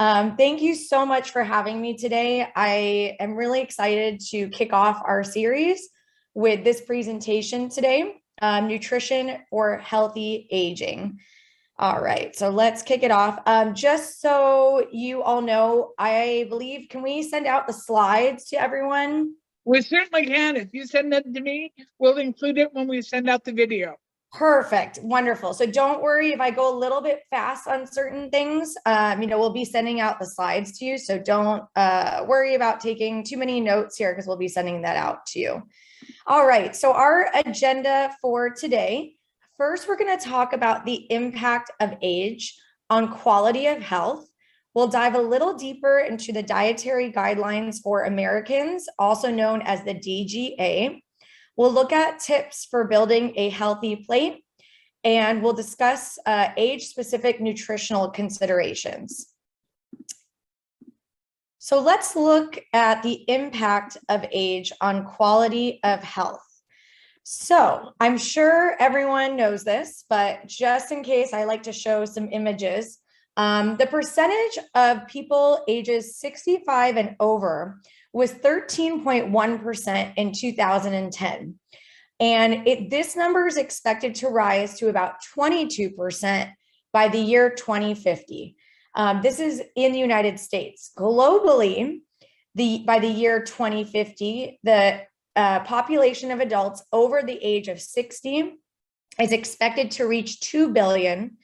Thank you so much for having me today. I am really excited to kick off our series with this presentation today, Nutrition for Healthy Aging. All right, so let's kick it off. Just so you all know, I believe, can we send out the slides to everyone? We certainly can. If you send them to me, we'll include it when we send out the video. Perfect. Wonderful. So don't worry if I go a little bit fast on certain things. We'll be sending out the slides to you. So don't worry about taking too many notes here because we'll be sending that out to you. All right. So our agenda for today, first, we're going to talk about the impact of age on quality of health. We'll dive a little deeper into the dietary guidelines for Americans, also known as the DGA. We'll look at tips for building a healthy plate, and we'll discuss age-specific nutritional considerations. So let's look at the impact of age on quality of health. So I'm sure everyone knows this, but just in case, I like to show some images. The percentage of people ages 65 and over was 13.1% in 2010. And this number is expected to rise to about 22% by the year 2050. This is in the United States. Globally, by the year 2050, the population of adults over the age of 60 is expected to reach 2 billion,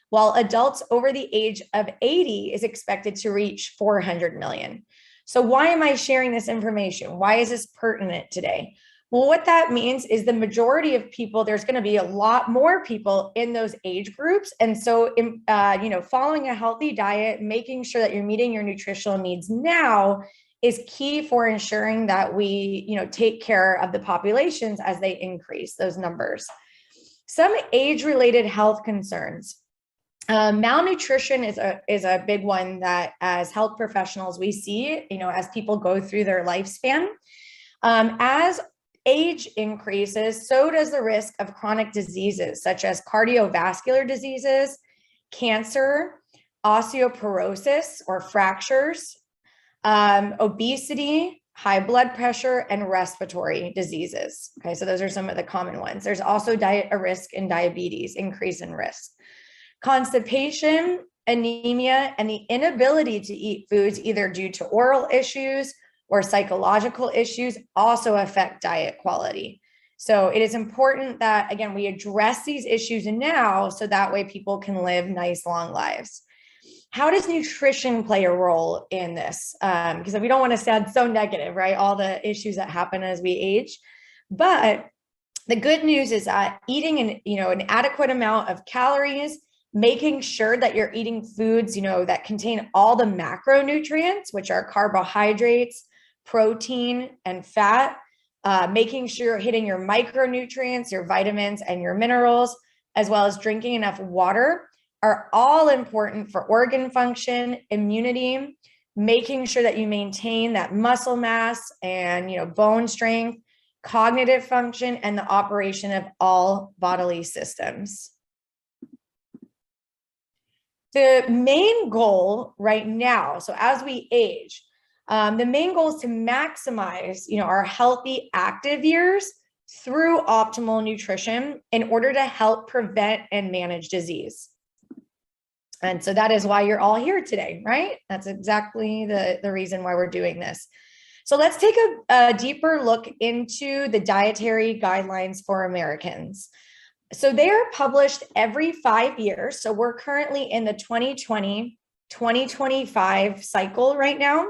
while adults over the age of 80 is expected to reach 400 million. So why am I sharing this information? Why is this pertinent today? Well, what that means is the majority of people, there's going to be a lot more people in those age groups. And so, following a healthy diet, making sure that you're meeting your nutritional needs now is key for ensuring that we, take care of the populations as they increase those numbers. Some age-related health concerns. Malnutrition is a big one that as health professionals we see, as people go through their lifespan. As age increases, so does the risk of chronic diseases such as cardiovascular diseases, cancer, osteoporosis or fractures, obesity, high blood pressure, and respiratory diseases. Okay, so those are some of the common ones. There's also a risk in diabetes, increase in risk. Constipation, anemia, and the inability to eat foods either due to oral issues or psychological issues also affect diet quality. So it is important that, again, we address these issues now so that way people can live nice, long lives. How does nutrition play a role in this? Because we don't want to sound so negative, right? All the issues that happen as we age. But the good news is that eating an adequate amount of calories, making sure that you're eating foods, that contain all the macronutrients, which are carbohydrates, protein, and fat, making sure you're hitting your micronutrients, your vitamins, and your minerals, as well as drinking enough water, are all important for organ function, immunity, making sure that you maintain that muscle mass and, bone strength, cognitive function, and the operation of all bodily systems. The main goal right now, so as we age, the main goal is to maximize, our healthy active years through optimal nutrition in order to help prevent and manage disease. And so that is why you're all here today, right? That's exactly the reason why we're doing this. So let's take a deeper look into the dietary guidelines for Americans. So they are published every 5 years. So we're currently in the 2020-2025 cycle right now.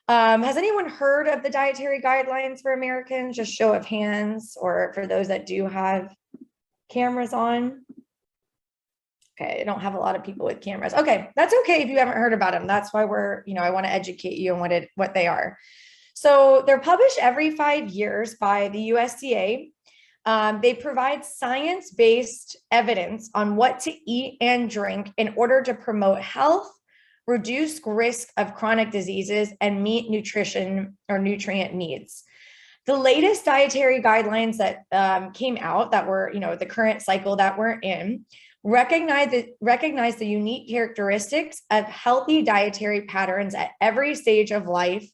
Has anyone heard of the dietary guidelines for Americans? Just show of hands, or for those that do have cameras on. Okay, I don't have a lot of people with cameras. Okay, that's okay if you haven't heard about them. That's why I want to educate you on what they are. So they're published every 5 years by the USDA. They provide science-based evidence on what to eat and drink in order to promote health, reduce risk of chronic diseases, and meet nutrition or nutrient needs. The latest dietary guidelines that came out that were, the current cycle that we're in, recognize the unique characteristics of healthy dietary patterns at every stage of life,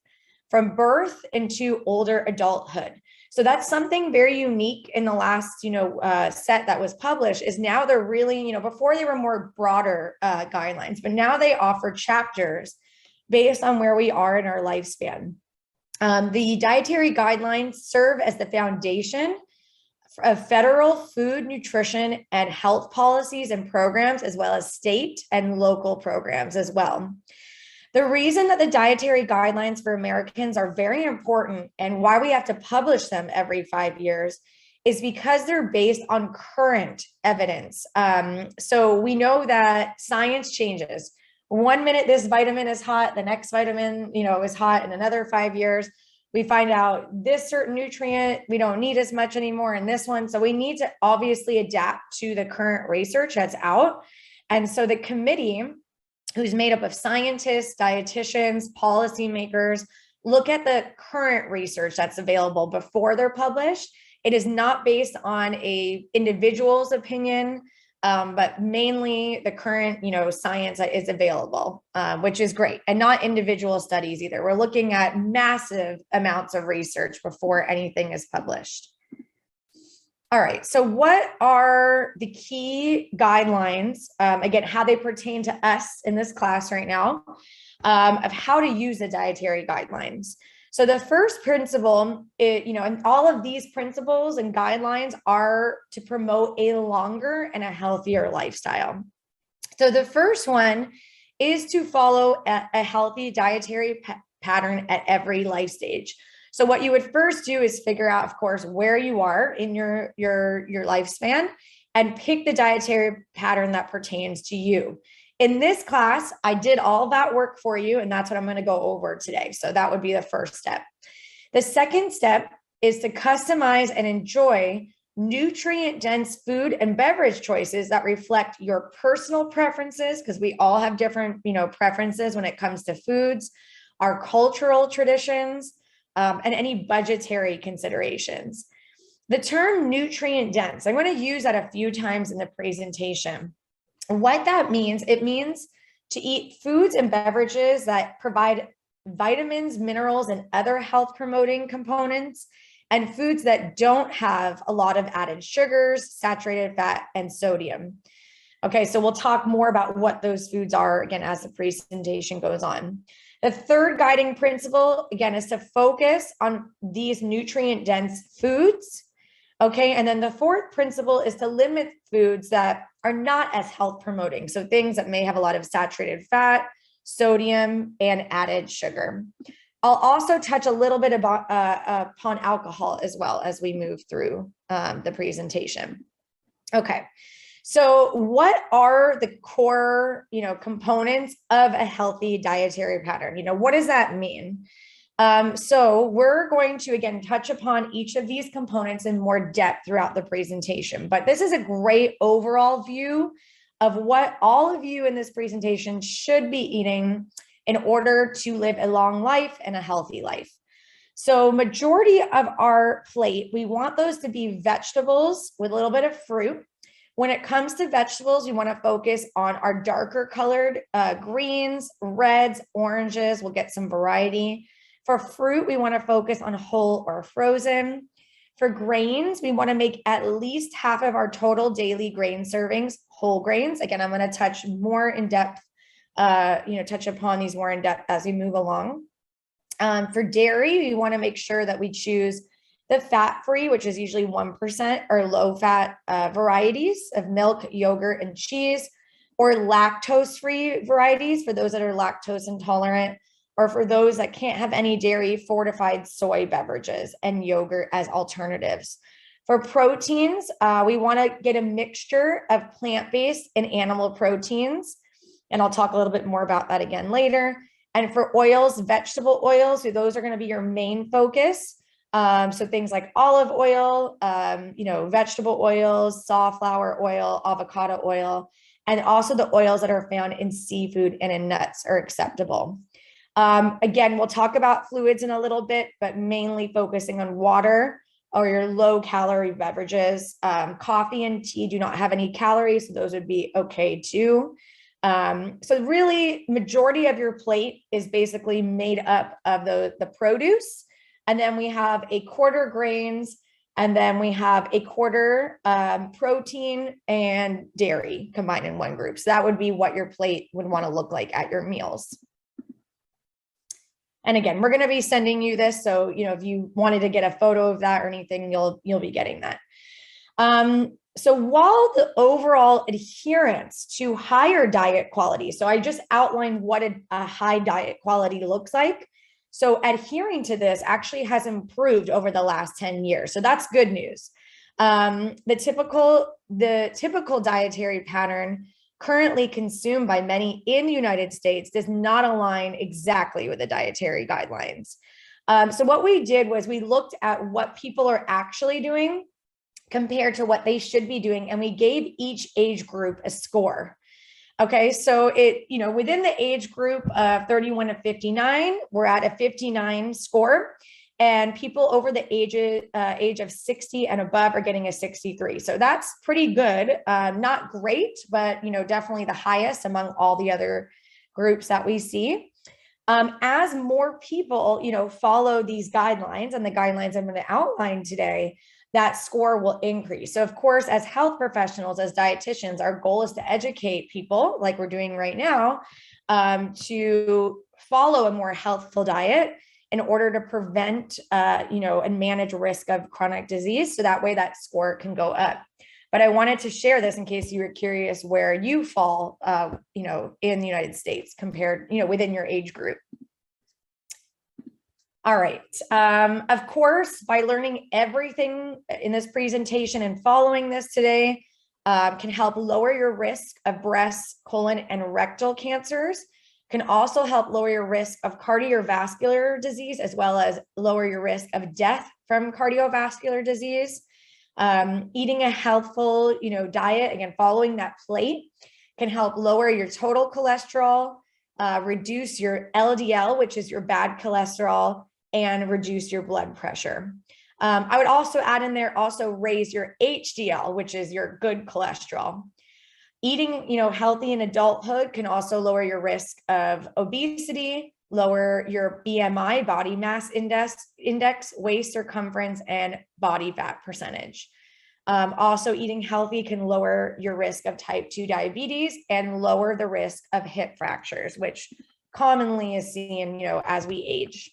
from birth into older adulthood. So that's something very unique in the last, set that was published. Is now they're really, before they were more broader guidelines, but now they offer chapters based on where we are in our lifespan. The dietary guidelines serve as the foundation of federal food, nutrition, and health policies and programs, as well as state and local programs as well. The reason that the dietary guidelines for Americans are very important and why we have to publish them every 5 years is because they're based on current evidence. So we know that science changes. 1 minute this vitamin is hot, the next vitamin, is hot in another 5 years. We find out this certain nutrient we don't need as much anymore in this one. So we need to obviously adapt to the current research that's out. And so the committee, who's made up of scientists, dietitians, policymakers, look at the current research that's available before they're published. It is not based on a individual's opinion, but mainly the current, science that is available, which is great, and not individual studies either. We're looking at massive amounts of research before anything is published. All right, so what are the key guidelines, again, how they pertain to us in this class right now, of how to use the dietary guidelines? So the first principle, and all of these principles and guidelines are to promote a longer and a healthier lifestyle. So the first one is to follow a healthy dietary pattern at every life stage. So what you would first do is figure out, of course, where you are in your lifespan and pick the dietary pattern that pertains to you. In this class, I did all that work for you, and that's what I'm going to go over today. So that would be the first step. The second step is to customize and enjoy nutrient-dense food and beverage choices that reflect your personal preferences, because we all have different, preferences when it comes to foods, our cultural traditions, and any budgetary considerations. The term nutrient dense, I'm going to use that a few times in the presentation. What that means, it means to eat foods and beverages that provide vitamins, minerals, and other health promoting components, and foods that don't have a lot of added sugars, saturated fat, and sodium. Okay, so we'll talk more about what those foods are again as the presentation goes on. The third guiding principle, again, is to focus on these nutrient-dense foods. Okay, and then the fourth principle is to limit foods that are not as health promoting. So things that may have a lot of saturated fat, sodium, and added sugar. I'll also touch a little bit about upon alcohol as well as we move through the presentation. Okay. So what are the core, components of a healthy dietary pattern? What does that mean? So we're going to, again, touch upon each of these components in more depth throughout the presentation, but this is a great overall view of what all of you in this presentation should be eating in order to live a long life and a healthy life. So majority of our plate, we want those to be vegetables with a little bit of fruit. When it comes to vegetables, you want to focus on our darker colored greens, reds, oranges. We'll get some variety. For fruit, we want to focus on whole or frozen. For grains, we want to make at least half of our total daily grain servings whole grains. Again, I'm going to touch more in depth, touch upon these more in depth as we move along. For dairy, we want to make sure that we choose the fat-free, which is usually 1%, or low-fat varieties of milk, yogurt, and cheese, or lactose-free varieties for those that are lactose intolerant, or for those that can't have any dairy, fortified soy beverages and yogurt as alternatives. For proteins, we want to get a mixture of plant-based and animal proteins, and I'll talk a little bit more about that again later. And for oils, vegetable oils, so those are going to be your main focus. So things like olive oil, vegetable oils, safflower oil, avocado oil, and also the oils that are found in seafood and in nuts are acceptable. Again, we'll talk about fluids in a little bit, but mainly focusing on water, or your low calorie beverages. Coffee and tea do not have any calories, so those would be okay too. So really, majority of your plate is basically made up of the produce, and then we have a quarter grains, and then we have a quarter protein and dairy combined in one group. So that would be what your plate would want to look like at your meals. And again, we're going to be sending you this. So, if you wanted to get a photo of that or anything, you'll be getting that. So while the overall adherence to higher diet quality, so I just outlined what a high diet quality looks like. So adhering to this actually has improved over the last 10 years. So that's good news. The typical dietary pattern currently consumed by many in the United States does not align exactly with the dietary guidelines. So what we did was we looked at what people are actually doing compared to what they should be doing, and we gave each age group a score. Okay, so within the age group of 31 to 59, we're at a 59 score, and people over the age of 60 and above are getting a 63. So that's pretty good. Not great, but definitely the highest among all the other groups that we see. As more people follow these guidelines and the guidelines I'm going to outline today, that score will increase. So of course, as health professionals, as dietitians, our goal is to educate people like we're doing right now, to follow a more healthful diet in order to prevent, and manage risk of chronic disease. So that way that score can go up. But I wanted to share this in case you were curious where you fall, in the United States compared, within your age group. All right. Of course, by learning everything in this presentation and following this today, can help lower your risk of breast, colon, and rectal cancers, can also help lower your risk of cardiovascular disease, as well as lower your risk of death from cardiovascular disease. Eating a healthful, diet, again, following that plate, can help lower your total cholesterol, reduce your LDL, which is your bad cholesterol, and reduce your blood pressure. I would also add in there, also raise your HDL, which is your good cholesterol. Eating, healthy in adulthood can also lower your risk of obesity, lower your BMI, body mass index, waist circumference, and body fat percentage. Also, eating healthy can lower your risk of type 2 diabetes and lower the risk of hip fractures, which commonly is seen, as we age.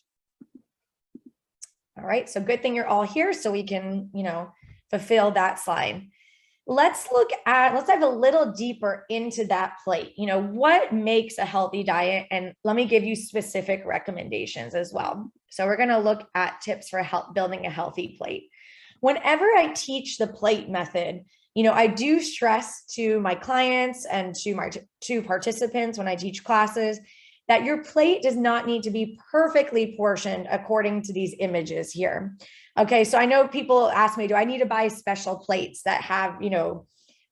All right, so good thing you're all here so we can, fulfill that slide. Let's dive a little deeper into that plate. What makes a healthy diet? And let me give you specific recommendations as well. So we're going to look at tips for building a healthy plate. Whenever I teach the plate method, I do stress to my clients and to participants when I teach classes that your plate does not need to be perfectly portioned according to these images here. Okay, so I know people ask me, do I need to buy special plates that have,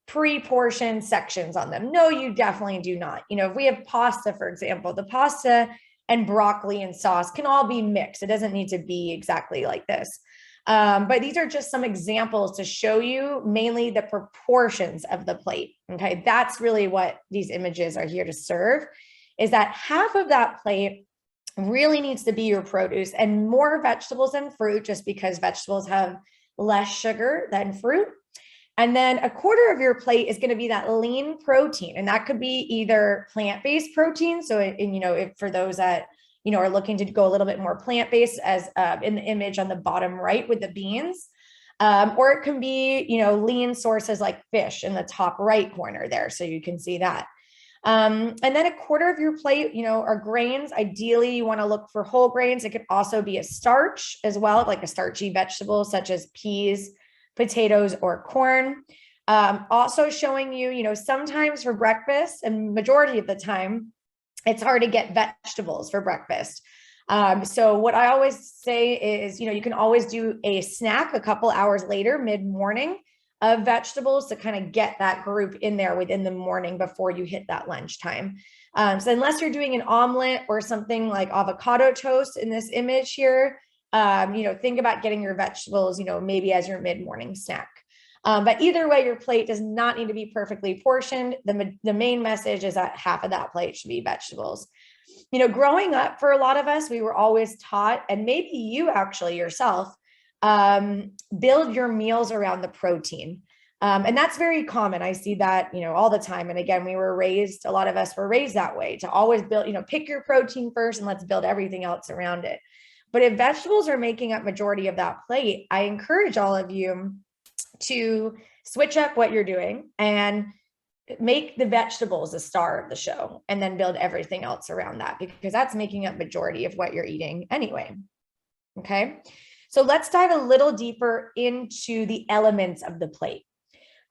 pre-portioned sections on them? No, you definitely do not. If we have pasta, for example, the pasta and broccoli and sauce can all be mixed. It doesn't need to be exactly like this. But these are just some examples to show you mainly the proportions of the plate. Okay, that's really what these images are here to serve, is that half of that plate really needs to be your produce and more vegetables and fruit, just because vegetables have less sugar than fruit. And then a quarter of your plate is going to be that lean protein. And that could be either plant-based protein. So, if for those that, are looking to go a little bit more plant-based, as in the image on the bottom right with the beans, or it can be, lean sources like fish in the top right corner there. So you can see that. And then a quarter of your plate, are grains. Ideally, you want to look for whole grains. It could also be a starch as well, like a starchy vegetable, such as peas, potatoes, or corn. Also showing you, sometimes for breakfast, and majority of the time, it's hard to get vegetables for breakfast. So what I always say is, you can always do a snack a couple hours later, mid-morning, of vegetables to kind of get that group in there within the morning before you hit that lunchtime. So unless you're doing an omelet or something like avocado toast in this image here, think about getting your vegetables, maybe as your mid-morning snack. But either way, your plate does not need to be perfectly portioned. The main message is that half of that plate should be vegetables. Growing up for a lot of us, we were always taught, and maybe you actually yourself, build your meals around the protein. And that's very common. I see that, all the time. And again, a lot of us were raised that way, to always build, pick your protein first and let's build everything else around it. But if vegetables are making up majority of that plate, I encourage all of you to switch up what you're doing and make the vegetables the star of the show, and then build everything else around that, because that's making up majority of what you're eating anyway. Okay. So let's dive a little deeper into the elements of the plate.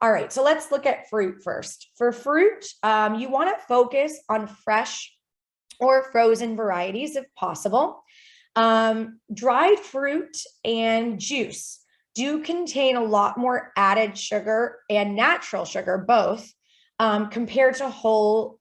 All right, so let's look at fruit first. For fruit, you want to focus on fresh or frozen varieties if possible. Dried fruit and juice do contain a lot more added sugar and natural sugar, both, compared to whole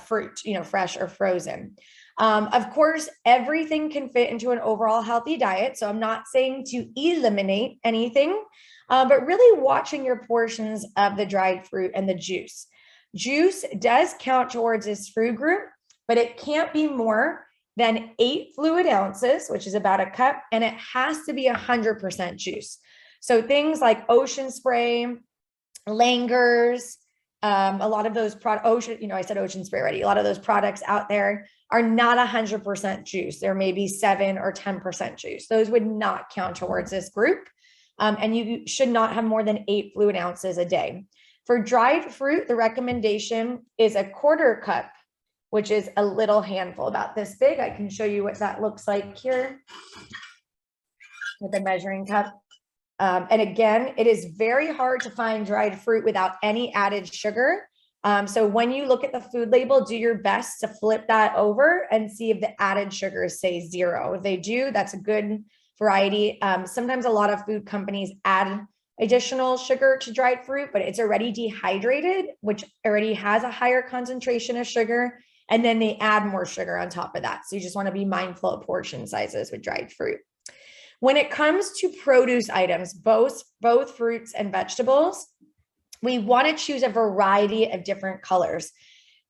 fruit, fresh or frozen. Of course, everything can fit into an overall healthy diet. So I'm not saying to eliminate anything, but really watching your portions of the dried fruit and the juice. Juice does count towards this food group, but it can't be more than 8 fluid ounces, which is about a cup, and it has to be 100% juice. So things like Ocean Spray, Langers, a lot of those I said Ocean Spray already. A lot of those products out there are not 100% juice. There may be 7 or 10% juice. Those would not count towards this group. And you should not have more than 8 fluid ounces a day. For dried fruit, the recommendation is a 1/4 cup, which is a little handful, about this big. I can show you what that looks like here with a measuring cup. And again, it is very hard to find dried fruit without any added sugar. So when you look at the food label, do your best to flip that over and see if the added sugars say 0. If they do, that's a good variety. Sometimes a lot of food companies add additional sugar to dried fruit, but it's already dehydrated, which already has a higher concentration of sugar. And then they add more sugar on top of that. So you just want to be mindful of portion sizes with dried fruit. When it comes to produce items, both fruits and vegetables, we want to choose a variety of different colors.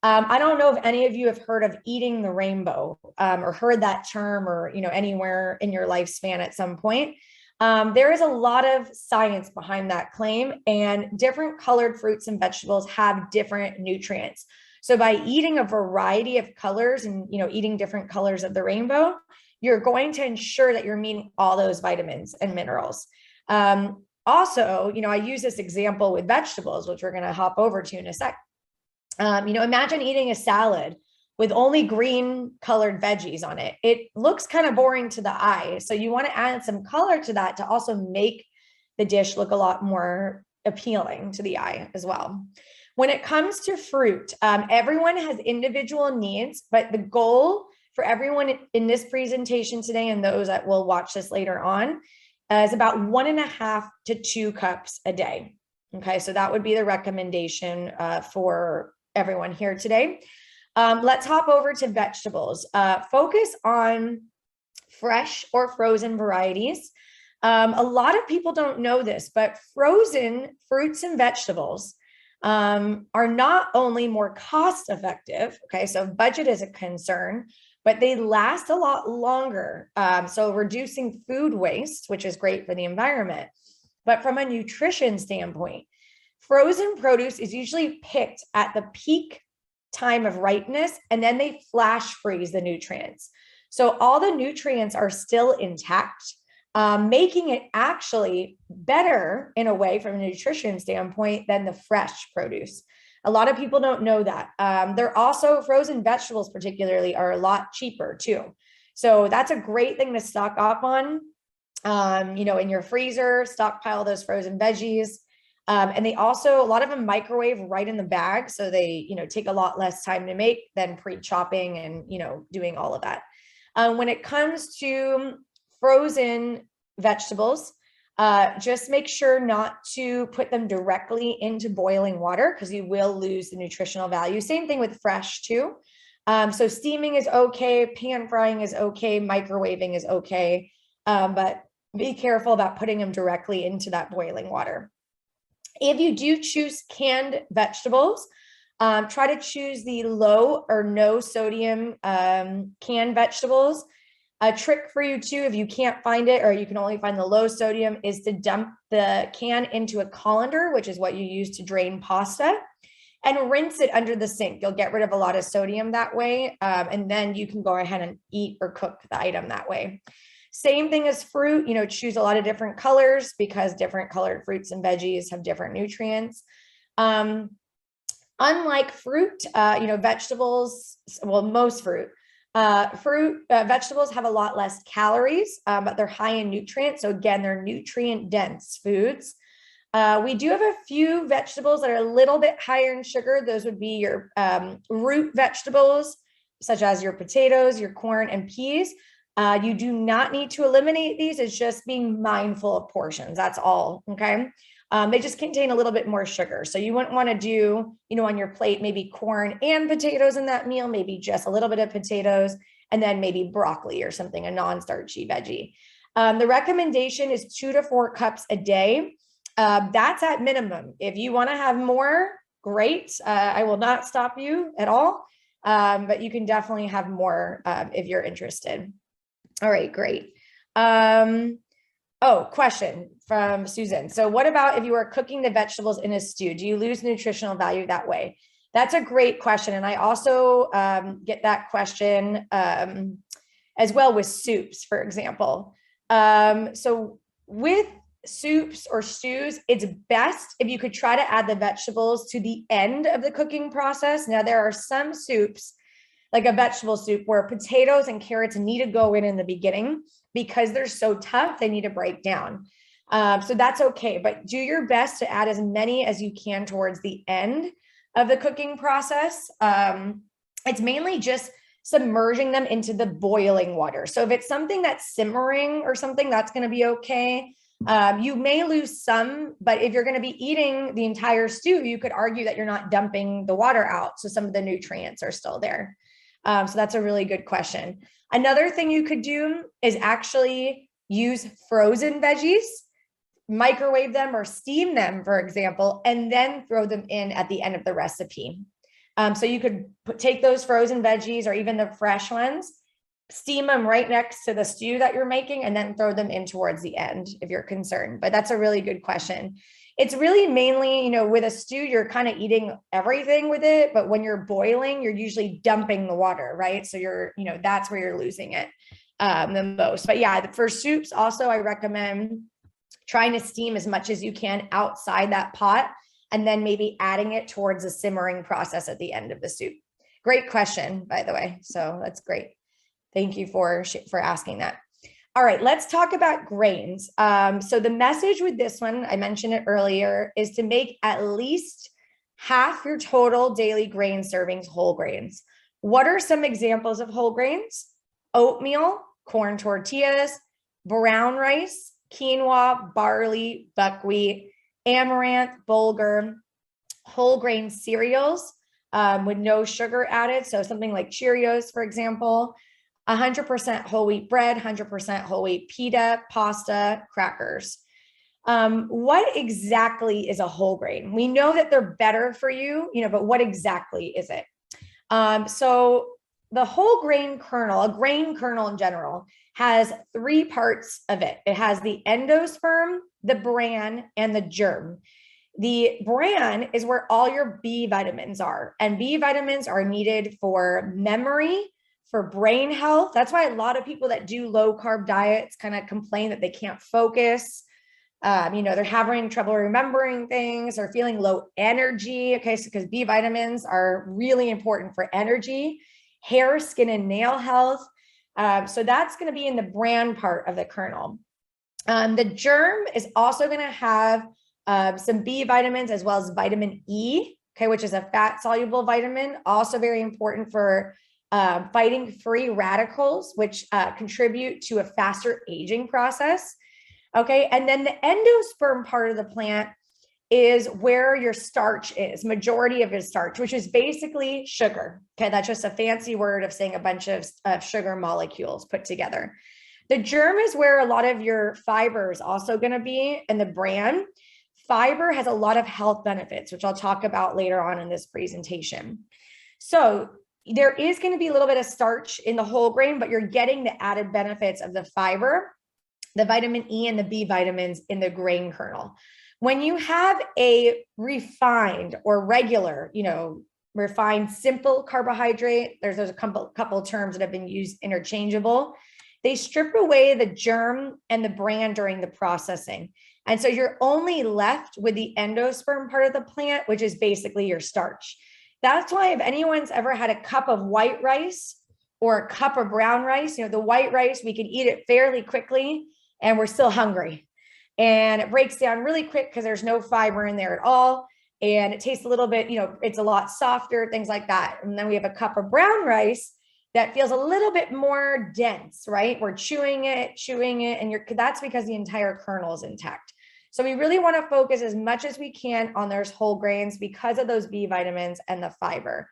I don't know if any of you have heard of eating the rainbow, or heard that term, or anywhere in your lifespan at some point. There is a lot of science behind that claim, and different colored fruits and vegetables have different nutrients. So by eating a variety of colors and eating different colors of the rainbow, you're going to ensure that you're meeting all those vitamins and minerals. Also, I use this example with vegetables, which we're going to hop over to in a sec. Imagine eating a salad with only green colored veggies on it. It looks kind of boring to the eye. So you want to add some color to that to also make the dish look a lot more appealing to the eye as well. When it comes to fruit, everyone has individual needs, but the goal for everyone in this presentation today, and those that will watch this later on, is about 1.5 to 2 cups a day. Okay, so that would be the recommendation for everyone here today. Let's hop over to vegetables. Focus on fresh or frozen varieties. A lot of people don't know this, but frozen fruits and vegetables are not only more cost effective, okay, so budget is a concern, but they last a lot longer. So reducing food waste, which is great for the environment. But from a nutrition standpoint, frozen produce is usually picked at the peak time of ripeness, and then they flash freeze the nutrients. So all the nutrients are still intact, making it actually better in a way from a nutrition standpoint than the fresh produce. A lot of people don't know that. They're also, frozen vegetables particularly are a lot cheaper too. So that's a great thing to stock up on, in your freezer, stockpile those frozen veggies. And they also, a lot of them microwave right in the bag. So they, take a lot less time to make than pre-chopping and, doing all of that. When it comes to frozen vegetables, just make sure not to put them directly into boiling water, because you will lose the nutritional value. Same thing with fresh too. So steaming is okay, pan frying is okay, microwaving is okay. but be careful about putting them directly into that boiling water. If you do choose canned vegetables, try to choose the low or no sodium canned vegetables. A trick for you too, if you can't find it or you can only find the low sodium, is to dump the can into a colander, which is what you use to drain pasta, and rinse it under the sink. You'll get rid of a lot of sodium that way, and then you can go ahead and eat or cook the item that way. Same thing as fruit, choose a lot of different colors because different colored fruits and veggies have different nutrients. Unlike fruit, vegetables, well, most fruit, vegetables have a lot less calories, but they're high in nutrients. So again, they're nutrient dense foods. We do have a few vegetables that are a little bit higher in sugar. Those would be your root vegetables, such as your potatoes, your corn, and peas. You do not need to eliminate these. It's just being mindful of portions. That's all. Okay. They just contain a little bit more sugar. So you wouldn't want to do, on your plate, maybe corn and potatoes in that meal, maybe just a little bit of potatoes, and then maybe broccoli or something, a non-starchy veggie. The recommendation is 2 to 4 cups a day. That's at minimum. If you want to have more, great. I will not stop you at all. But you can definitely have more if you're interested. All right, great. Question from Susan. So what about if you are cooking the vegetables in a stew? Do you lose nutritional value that way? That's a great question. And I also get that question as well with soups, for example. So with soups or stews, it's best if you could try to add the vegetables to the end of the cooking process. Now, there are some soups, like a vegetable soup, where potatoes and carrots need to go in the beginning because they're so tough, they need to break down. So that's okay, but do your best to add as many as you can towards the end of the cooking process. It's mainly just submerging them into the boiling water. So if it's something that's simmering or something, that's going to be okay. You may lose some, but if you're going to be eating the entire stew, you could argue that you're not dumping the water out. So some of the nutrients are still there. So that's a really good question. Another thing you could do is actually use frozen veggies, microwave them or steam them, for example, and then throw them in at the end of the recipe. So you could take those frozen veggies or even the fresh ones, steam them right next to the stew that you're making, and then throw them in towards the end if you're concerned. But that's a really good question. It's really mainly, with a stew, you're kind of eating everything with it, but when you're boiling, you're usually dumping the water, right? So you're, that's where you're losing it the most. But yeah, for soups also, I recommend trying to steam as much as you can outside that pot, and then maybe adding it towards a simmering process at the end of the soup. Great question, by the way. So that's great. Thank you for asking that. All right, let's talk about grains. So the message with this one, I mentioned it earlier, is to make at least half your total daily grain servings whole grains. What are some examples of whole grains? Oatmeal, corn tortillas, brown rice, quinoa, barley, buckwheat, amaranth, bulgur, whole grain cereals with no sugar added. So something like Cheerios, for example. 100% whole wheat bread, 100% whole wheat pita, pasta, crackers. What exactly is a whole grain? We know that they're better for you, but what exactly is it? So the whole grain kernel, a grain kernel in general, has 3 parts of it. It has the endosperm, the bran, and the germ. The bran is where all your B vitamins are, and B vitamins are needed for memory, for brain health. That's why a lot of people that do low carb diets kind of complain that they can't focus. They're having trouble remembering things or feeling low energy. Okay, so because B vitamins are really important for energy, hair, skin, and nail health. So that's going to be in the bran part of the kernel. The germ is also going to have some B vitamins as well as vitamin E, okay, which is a fat soluble vitamin, also very important for fighting free radicals, which contribute to a faster aging process. Okay, and then the endosperm part of the plant is where your starch is, majority of your starch, which is basically sugar. Okay, that's just a fancy word of saying a bunch of sugar molecules put together. The germ is where a lot of your fiber is also going to be, and the bran. Fiber has a lot of health benefits, which I'll talk about later on in this presentation. So there is going to be a little bit of starch in the whole grain, but you're getting the added benefits of the fiber, the vitamin E and the B vitamins in the grain kernel. When you have a refined or regular, refined simple carbohydrate, there's a couple terms that have been used interchangeable. They strip away the germ and the bran during the processing. And so you're only left with the endosperm part of the plant, which is basically your starch. That's why if anyone's ever had a cup of white rice or a cup of brown rice, the white rice, we can eat it fairly quickly and we're still hungry. And it breaks down really quick because there's no fiber in there at all. And it tastes a little bit, it's a lot softer, things like that. And then we have a cup of brown rice that feels a little bit more dense, right? We're chewing it, and that's because the entire kernel is intact. So we really want to focus as much as we can on those whole grains because of those B vitamins and the fiber.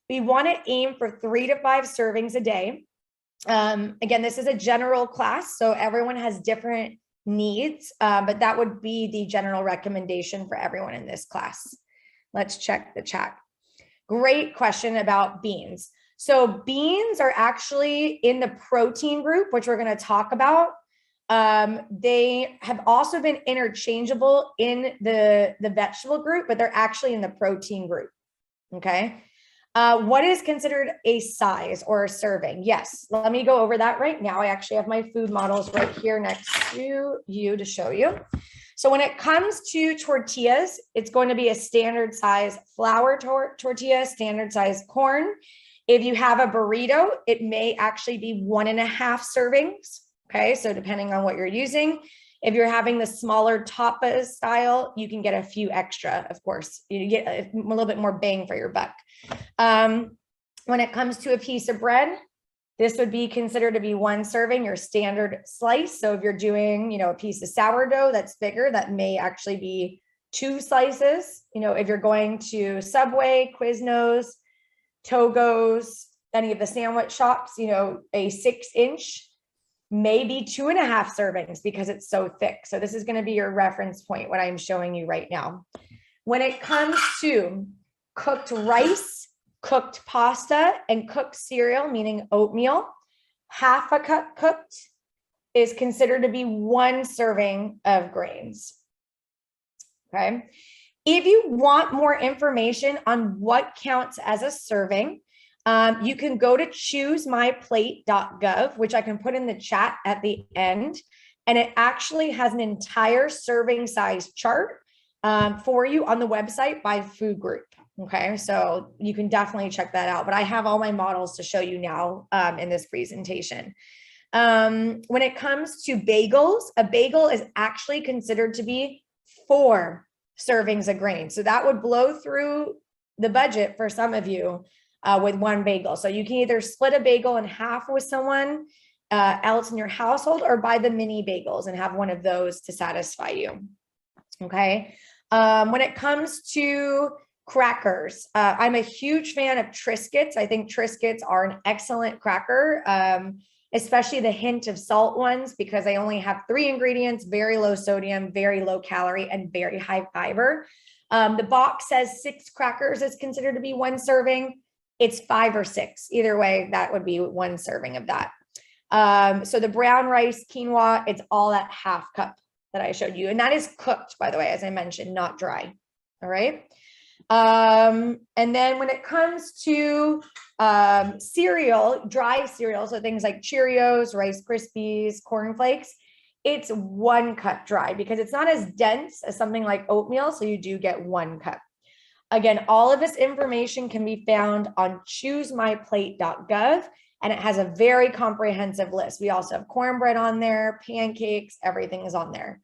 We want to aim for 3 to 5 servings a day. Again, this is a general class, so everyone has different needs, but that would be the general recommendation for everyone in this class. Let's check the chat. Great question about beans. So beans are actually in the protein group, which we're going to talk about. They have also been interchangeable in the vegetable group, but they're actually in the protein group. Okay. What is considered a size or a serving? Yes, let me go over that right now. I actually have my food models right here next to you to show you. So when it comes to tortillas, it's going to be a standard size flour tortilla, standard size corn. If you have a burrito, it may actually be 1.5 servings. Okay, so depending on what you're using. If you're having the smaller tapas style, you can get a few extra, of course. You get a little bit more bang for your buck. When it comes to a piece of bread, this would be considered to be 1 serving, your standard slice. So if you're doing, a piece of sourdough that's bigger, that may actually be 2 slices. If you're going to Subway, Quiznos, Togo's, any of the sandwich shops, a 6-inch, maybe 2.5 servings because it's so thick. So this is going to be your reference point, what I'm showing you right now. When it comes to cooked rice, cooked pasta, and cooked cereal, meaning oatmeal, 1/2 cup cooked is considered to be 1 serving of grains. Okay. If you want more information on what counts as a serving, you can go to choosemyplate.gov, which I can put in the chat at the end. And it actually has an entire serving size chart for you on the website by food group. Okay, so you can definitely check that out. But I have all my models to show you now in this presentation. When it comes to bagels, a bagel is actually considered to be 4 servings of grain. So that would blow through the budget for some of you with 1 bagel. So you can either split a bagel in half with someone else in your household or buy the mini bagels and have one of those to satisfy you. Okay. When it comes to crackers, I'm a huge fan of Triscuits. I think Triscuits are an excellent cracker, especially the hint of salt ones, because they only have 3 ingredients, very low sodium, very low calorie, and very high fiber. The box says 6 crackers is considered to be 1 serving. It's 5 or 6. Either way, that would be 1 serving of that. So the brown rice, quinoa, it's all that 1/2 cup that I showed you. And that is cooked, by the way, as I mentioned, not dry. All right. And then when it comes to cereal, dry cereal, so things like Cheerios, Rice Krispies, Corn Flakes, it's 1 cup dry because it's not as dense as something like oatmeal. So you do get 1 cup. Again, all of this information can be found on choosemyplate.gov, and it has a very comprehensive list. We also have cornbread on there, pancakes, everything is on there.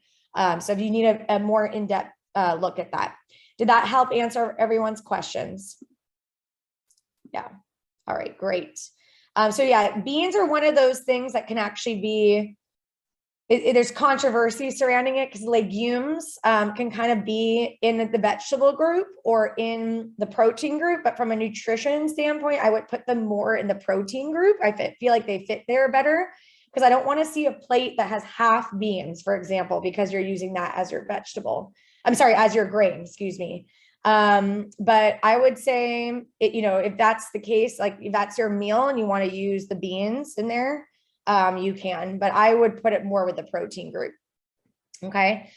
So if you need a more in-depth look at that. Did that help answer everyone's questions? Yeah. All right, great. So yeah, beans are one of those things that can actually be, there's controversy surrounding it because legumes can kind of be in the vegetable group or in the protein group, but from a nutrition standpoint, I would put them more in the protein group. I feel like they fit there better because I don't want to see a plate that has half beans, for example, because you're using that as your vegetable. I'm sorry, as your grain, excuse me. But I would say, if that's the case, like if that's your meal and you want to use the beans in there, you can, but I would put it more with the protein group. Okay.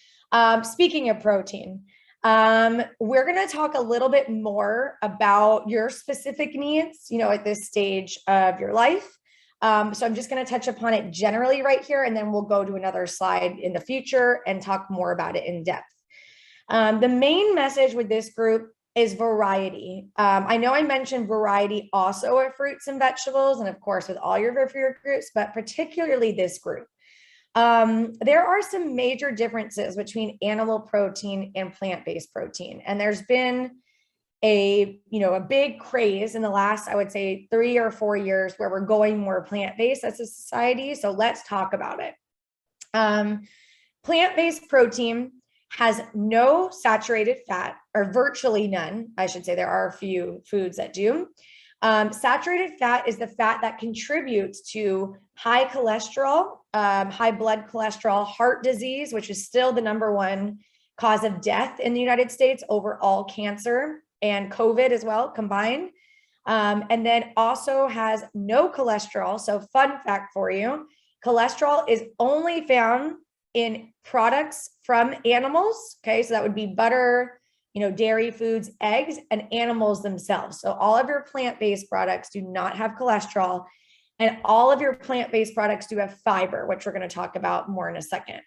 Speaking of protein, we're going to talk a little bit more about your specific needs, at this stage of your life. So I'm just going to touch upon it generally right here, and then we'll go to another slide in the future and talk more about it in depth. The main message with this group is variety. I know I mentioned variety also with fruits and vegetables, and of course with all your groups, but particularly this group. There are some major differences between animal protein and plant-based protein. And there's been a big craze in the last, I would say 3 or 4 years, where we're going more plant-based as a society. So let's talk about it. Plant-based protein has no saturated fat, or virtually none. I should say there are a few foods that do. Saturated fat is the fat that contributes to high cholesterol, high blood cholesterol, heart disease, which is still the #1 cause of death in the United States over all cancer and COVID as well combined. And then also has no cholesterol. So fun fact for you, cholesterol is only found in products from animals. Okay, so that would be butter, dairy foods, eggs, and animals themselves. So all of your plant-based products do not have cholesterol, and all of your plant-based products do have fiber, which we're going to talk about more in a second.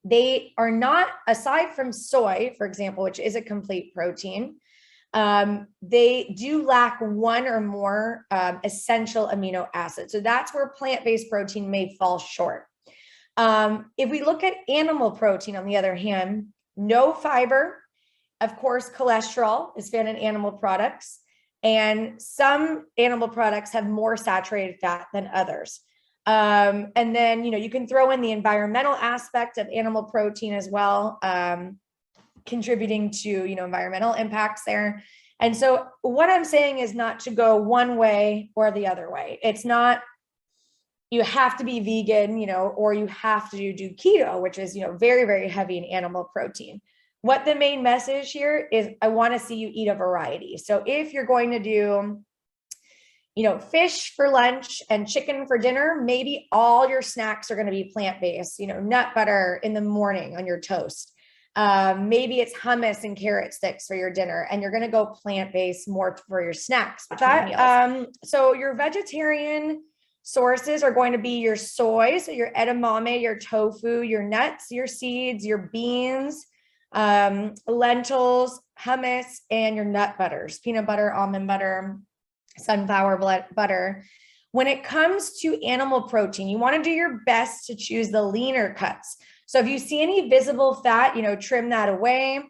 They are not, aside from soy, for example, which is a complete protein, they do lack one or more essential amino acids. So that's where plant-based protein may fall short. If we look at animal protein, on the other hand, no fiber. Of course, cholesterol is found in animal products, and some animal products have more saturated fat than others. And then, you can throw in the environmental aspect of animal protein as well, contributing to, environmental impacts there. And so what I'm saying is not to go one way or the other way. It's not, you have to be vegan, or you have to do keto, which is, very, very heavy in animal protein. What the main message here is, I want to see you eat a variety. So if you're going to do, fish for lunch and chicken for dinner, maybe all your snacks are going to be plant-based, nut butter in the morning on your toast. Maybe it's hummus and carrot sticks for your dinner, and you're going to go plant-based more for your snacks. So your vegetarian sources are going to be your soy, so your edamame, your tofu, your nuts, your seeds, your beans, lentils, hummus, and your nut butters, peanut butter, almond butter, sunflower butter. When it comes to animal protein, you want to do your best to choose the leaner cuts. So if you see any visible fat, trim that away.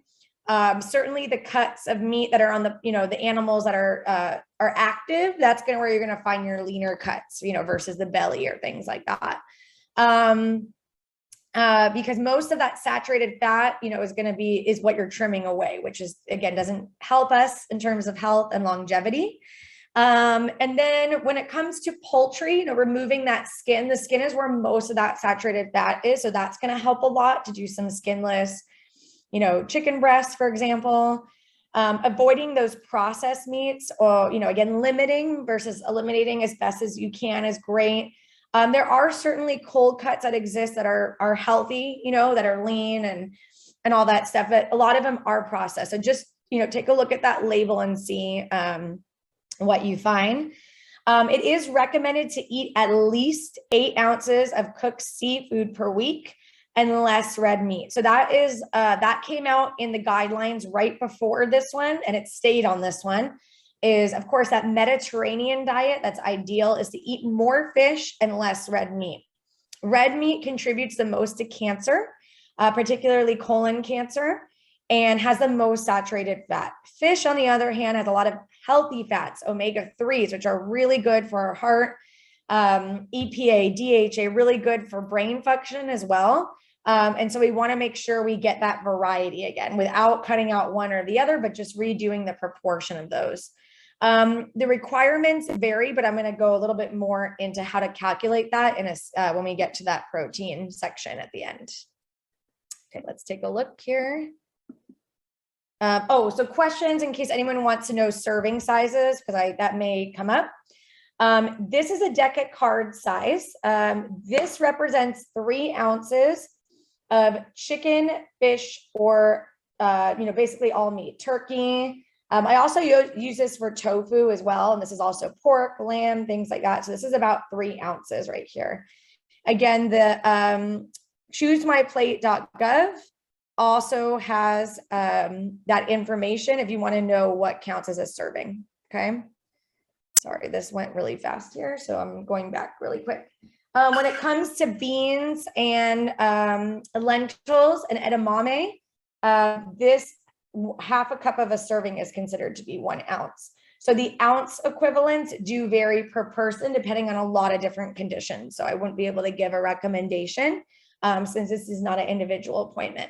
Certainly the cuts of meat that are on the, the animals that are active, that's where you're going to find your leaner cuts, versus the belly or things like that. Because most of that saturated fat, is what you're trimming away, which is, again, doesn't help us in terms of health and longevity. And then when it comes to poultry, removing that skin, the skin is where most of that saturated fat is. So that's going to help a lot to do some skinless, chicken breasts, for example. Avoiding those processed meats, or, again, limiting versus eliminating as best as you can is great. There are certainly cold cuts that exist that are healthy, that are lean and all that stuff, but a lot of them are processed. So just, take a look at that label and see what you find. It is recommended to eat at least 8 ounces of cooked seafood per week and less red meat. So that came out in the guidelines right before this one, and it stayed on this one. Is, of course, that Mediterranean diet that's ideal is to eat more fish and less red meat. Red meat contributes the most to cancer, particularly colon cancer, and has the most saturated fat. Fish, on the other hand, has a lot of healthy fats, omega-3s, which are really good for our heart, EPA, DHA, really good for brain function as well. And so we want to make sure we get that variety again without cutting out one or the other, but just redoing the proportion of those. The requirements vary, but I'm going to go a little bit more into how to calculate that when we get to that protein section at the end. Okay, let's take a look here. So questions in case anyone wants to know serving sizes, because that may come up. This is a deck at card size. This represents 3 ounces of chicken, fish, or basically all meat, turkey. I also use this for tofu as well, and this is also pork, lamb, things like that. So this is about 3 ounces right here. Again, the choosemyplate.gov also has that information if you want to know what counts as a serving. Okay. Sorry, this went really fast here, so I'm going back really quick. When it comes to beans and lentils and edamame, this half a cup of a serving is considered to be 1 ounce. So the ounce equivalents do vary per person depending on a lot of different conditions. So I wouldn't be able to give a recommendation since this is not an individual appointment.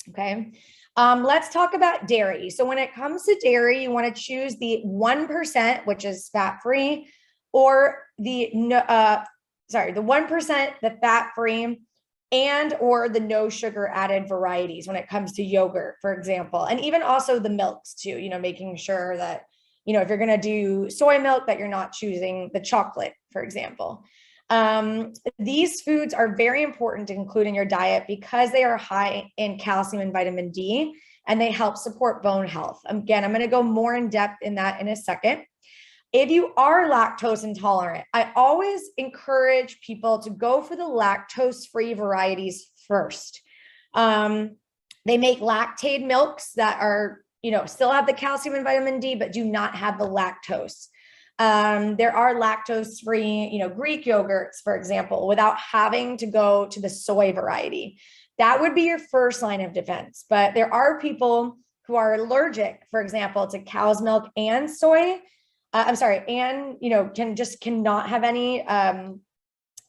Okay. Let's talk about dairy. So when it comes to dairy, you want to choose the 1%, which is fat-free, or the 1%, the fat-free, and or the no sugar added varieties when it comes to yogurt, for example, and even also the milks too, making sure that, if you're going to do soy milk, that you're not choosing the chocolate, for example. These foods are very important to include in your diet because they are high in calcium and vitamin D, and they help support bone health. Again, I'm going to go more in depth in that in a second. If you are lactose intolerant, I always encourage people to go for the lactose-free varieties first. They make lactate milks that are, still have the calcium and vitamin D, but do not have the lactose. There are lactose-free, Greek yogurts, for example, without having to go to the soy variety. That would be your first line of defense. But there are people who are allergic, for example, to cow's milk and soy. And, cannot have any,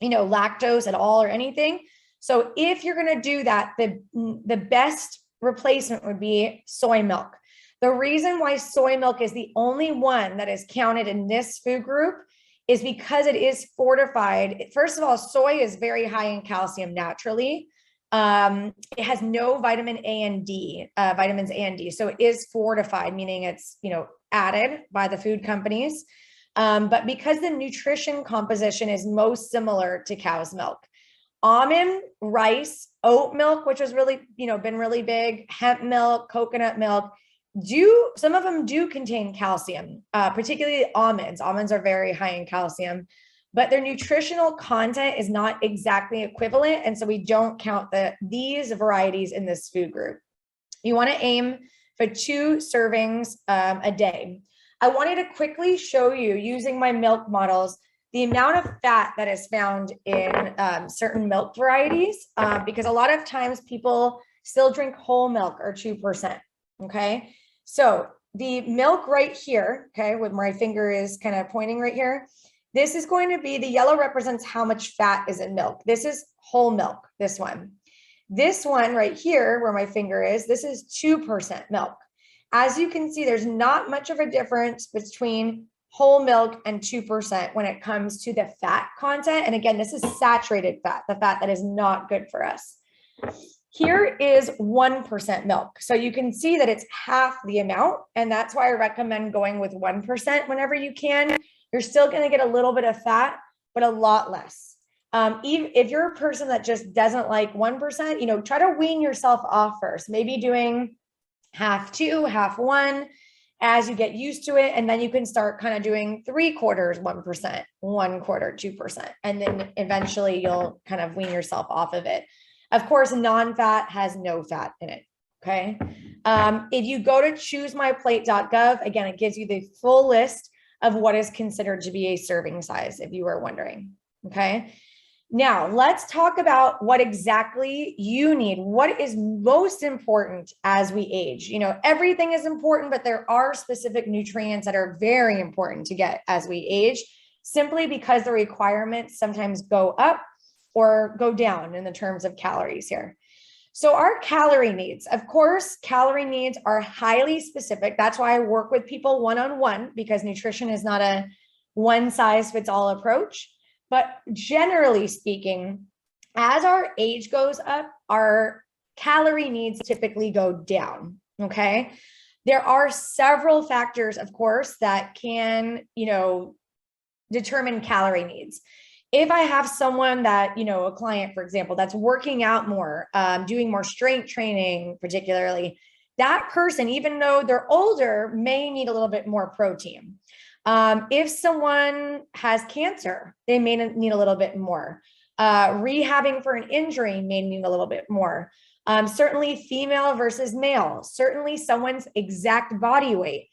lactose at all or anything. So if you're going to do that, the best replacement would be soy milk. The reason why soy milk is the only one that is counted in this food group is because it is fortified. First of all, soy is very high in calcium naturally. It has no vitamins A and D. So it is fortified, meaning it's, added by the food companies. But because the nutrition composition is most similar to cow's milk, almond, rice, oat milk, which has really, been really big, hemp milk, coconut milk, some of them do contain calcium, particularly almonds. Almonds are very high in calcium, but their nutritional content is not exactly equivalent. And so we don't count these varieties in this food group. You want to aim for 2 servings a day. I wanted to quickly show you, using my milk models, the amount of fat that is found in certain milk varieties, because a lot of times people still drink whole milk or 2%. Okay. So the milk right here, okay, with my finger is kind of pointing right here, this is going to be, the yellow represents how much fat is in milk. This is whole milk, this one. This one right here, where my finger is, this is 2% milk. As you can see, there's not much of a difference between whole milk and 2% when it comes to the fat content. And again, this is saturated fat, the fat that is not good for us. Here is 1% milk. So you can see that it's half the amount. And that's why I recommend going with 1% whenever you can. You're still going to get a little bit of fat, but a lot less. Even if you're a person that just doesn't like 1%, try to wean yourself off first, maybe doing half 2, half 1 as you get used to it. And then you can start kind of doing 3/4, 1%, 1/4, 2%. And then eventually you'll kind of wean yourself off of it. Of course, non-fat has no fat in it. Okay. If you go to choosemyplate.gov, again, it gives you the full list of what is considered to be a serving size, if you were wondering. Okay. Now let's talk about what exactly you need. What is most important as we age? Everything is important, but there are specific nutrients that are very important to get as we age, simply because the requirements sometimes go up or go down in the terms of calories here. So our calorie needs, of course, calorie needs are highly specific. That's why I work with people one-on-one, because nutrition is not a one size fits all approach. But generally speaking, as our age goes up, our calorie needs typically go down. Okay. There are several factors, of course, that can, determine calorie needs. If I have someone that, a client, for example, that's working out more, doing more strength training, particularly, that person, even though they're older, may need a little bit more protein. If someone has cancer, they may need a little bit more. Rehabbing for an injury may need a little bit more. Certainly female versus male, certainly someone's exact body weight,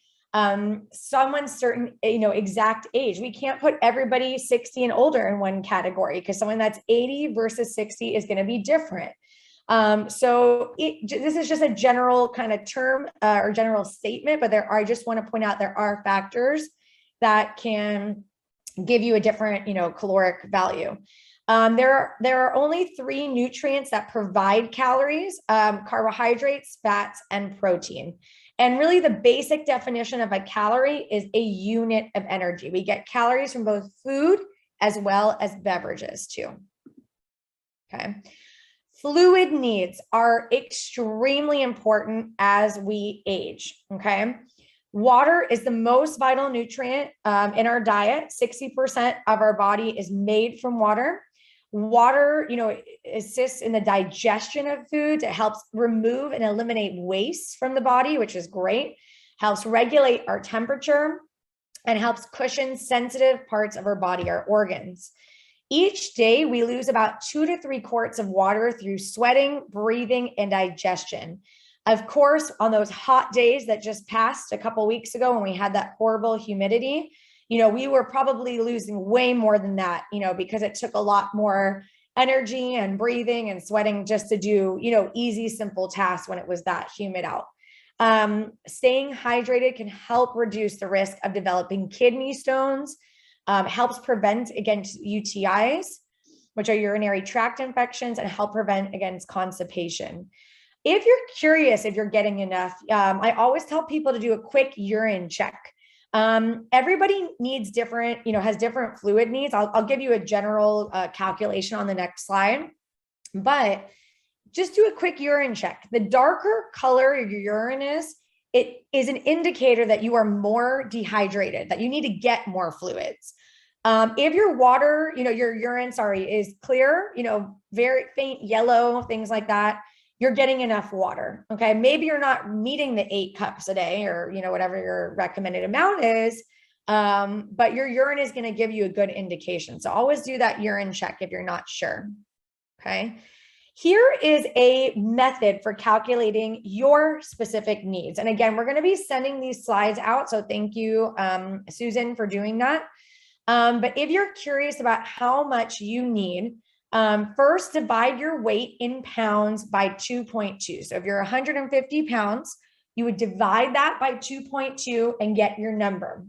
someone's certain, exact age. We can't put everybody 60 and older in one category, because someone that's 80 versus 60 is going to be different. So this is just a general kind of term or general statement, but I just want to point out there are factors that can give you a different, caloric value. There are only 3 nutrients that provide calories: carbohydrates, fats, and protein. And really the basic definition of a calorie is a unit of energy. We get calories from both food as well as beverages too. Okay. Fluid needs are extremely important as we age. Okay. Water is the most vital nutrient in our diet. 60% of our body is made from water. Water, assists in the digestion of foods. It helps remove and eliminate waste from the body, which is great. Helps regulate our temperature and helps cushion sensitive parts of our body, our organs. Each day, we lose about 2 to 3 quarts of water through sweating, breathing, and digestion. Of course, on those hot days that just passed a couple of weeks ago when we had that horrible humidity, we were probably losing way more than that, because it took a lot more energy and breathing and sweating just to do, easy, simple tasks when it was that humid out. Staying hydrated can help reduce the risk of developing kidney stones, helps prevent against UTIs, which are urinary tract infections, and help prevent against constipation. If you're curious if you're getting enough, I always tell people to do a quick urine check. Everybody needs different, has different fluid needs. I'll give you a general calculation on the next slide, but just do a quick urine check. The darker color your urine is, it is an indicator that you are more dehydrated, that you need to get more fluids. If your water, your urine, is clear, very faint yellow, things like that, you're getting enough water. Okay. Maybe you're not meeting the 8 cups a day or, whatever your recommended amount is. But your urine is going to give you a good indication. So always do that urine check if you're not sure. Okay. Here is a method for calculating your specific needs. And again, we're going to be sending these slides out. So thank you, Susan, for doing that. But if you're curious about how much you need, first divide your weight in pounds by 2.2. So if you're 150 pounds, you would divide that by 2.2 and get your number.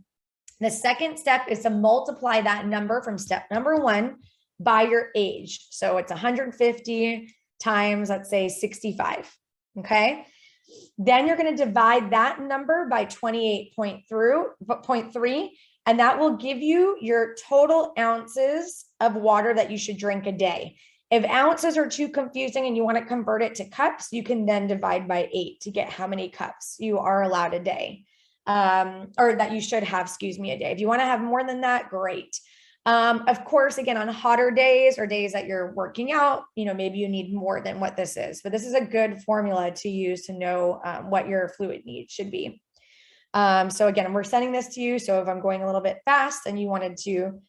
The second step is to multiply that number from step number 1 by your age. So it's 150 times, let's say 65. Okay. Then you're going to divide that number by 28.3, and that will give you your total ounces of water that you should drink a day. If ounces are too confusing and you want to convert it to cups, you can then divide by 8 to get how many cups you are allowed a day, or that you should have, a day. If you want to have more than that, great. Of course, again, on hotter days or days that you're working out, maybe you need more than what this is, but this is a good formula to use to know what your fluid needs should be. So again, we're sending this to you. So if I'm going a little bit fast and you wanted to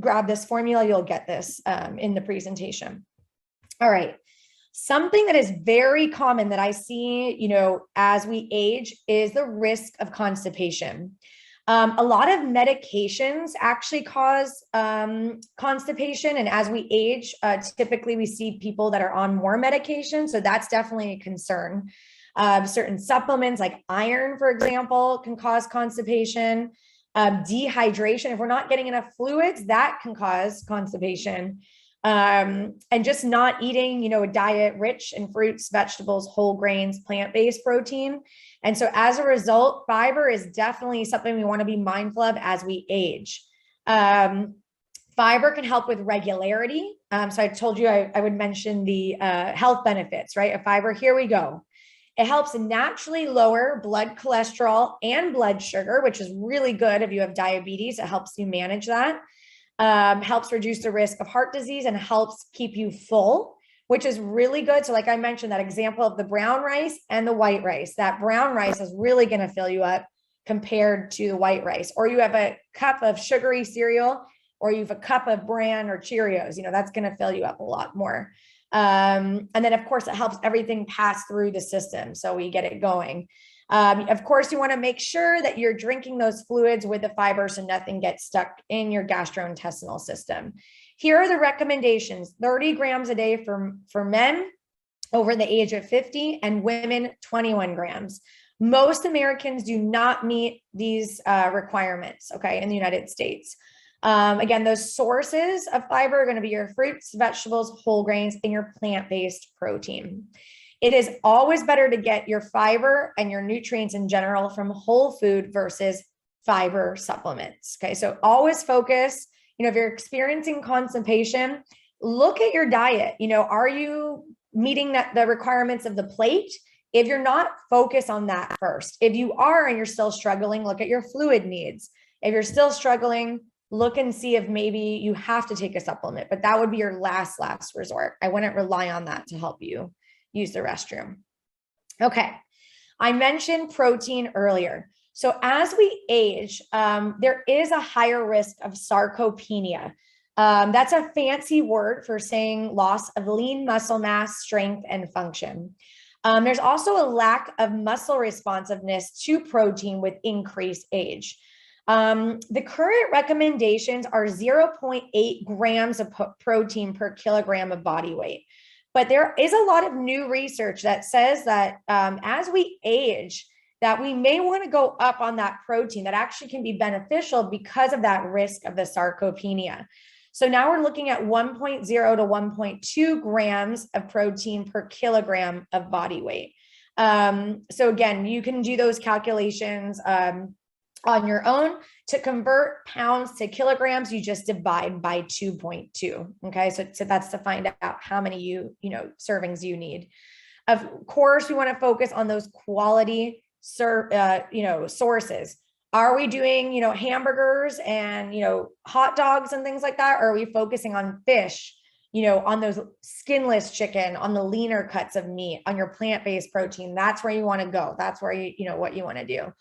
grab this formula, you'll get this in the presentation. All right. Something that is very common that I see, as we age is the risk of constipation. A lot of medications actually cause constipation. And as we age, typically we see people that are on more medication. So that's definitely a concern. Certain supplements like iron, for example, can cause constipation. Dehydration, if we're not getting enough fluids, that can cause constipation. And just not eating, a diet rich in fruits, vegetables, whole grains, plant-based protein. And so as a result, fiber is definitely something we want to be mindful of as we age. Fiber can help with regularity. So I told you I would mention the health benefits, right? Of fiber, here we go. It helps naturally lower blood cholesterol and blood sugar, which is really good if you have diabetes. It helps you manage that. Helps reduce the risk of heart disease and helps keep you full, which is really good. So like I mentioned, that example of the brown rice and the white rice, that brown rice is really going to fill you up compared to the white rice. Or you have a cup of sugary cereal, or you have a cup of bran or Cheerios, that's going to fill you up a lot more. And then of course it helps everything pass through the system. So we get it going. Of course, you want to make sure that you're drinking those fluids with the fiber so nothing gets stuck in your gastrointestinal system. Here are the recommendations: 30 grams a day for men over the age of 50 and women 21 grams. Most Americans do not meet these requirements, okay, in the United States. Again, those sources of fiber are going to be your fruits, vegetables, whole grains, and your plant-based protein. It is always better to get your fiber and your nutrients in general from whole food versus fiber supplements. Okay, so always focus, if you're experiencing constipation, look at your diet. Are you meeting the requirements of the plate? If you're not, focus on that first. If you are and you're still struggling, look at your fluid needs. If you're still struggling, look and see if maybe you have to take a supplement, but that would be your last resort. I wouldn't rely on that to help you use the restroom. Okay, I mentioned protein earlier. So as we age, there is a higher risk of sarcopenia. That's a fancy word for saying loss of lean muscle mass, strength, and function. There's also a lack of muscle responsiveness to protein with increased age. The current recommendations are 0.8 grams of protein per kilogram of body weight. But there is a lot of new research that says that as we age, that we may want to go up on that protein that actually can be beneficial because of that risk of the sarcopenia. So now we're looking at 1.0 to 1.2 grams of protein per kilogram of body weight. So again, you can do those calculations on your own. To convert pounds to kilograms, you just divide by 2.2. Okay, so that's to find out how many servings you need. Of course, we want to focus on those quality sources. Are we doing hamburgers and hot dogs and things like that? Or are we focusing on fish, on those skinless chicken, on the leaner cuts of meat, on your plant-based protein? That's where you want to go. That's where what you want to do.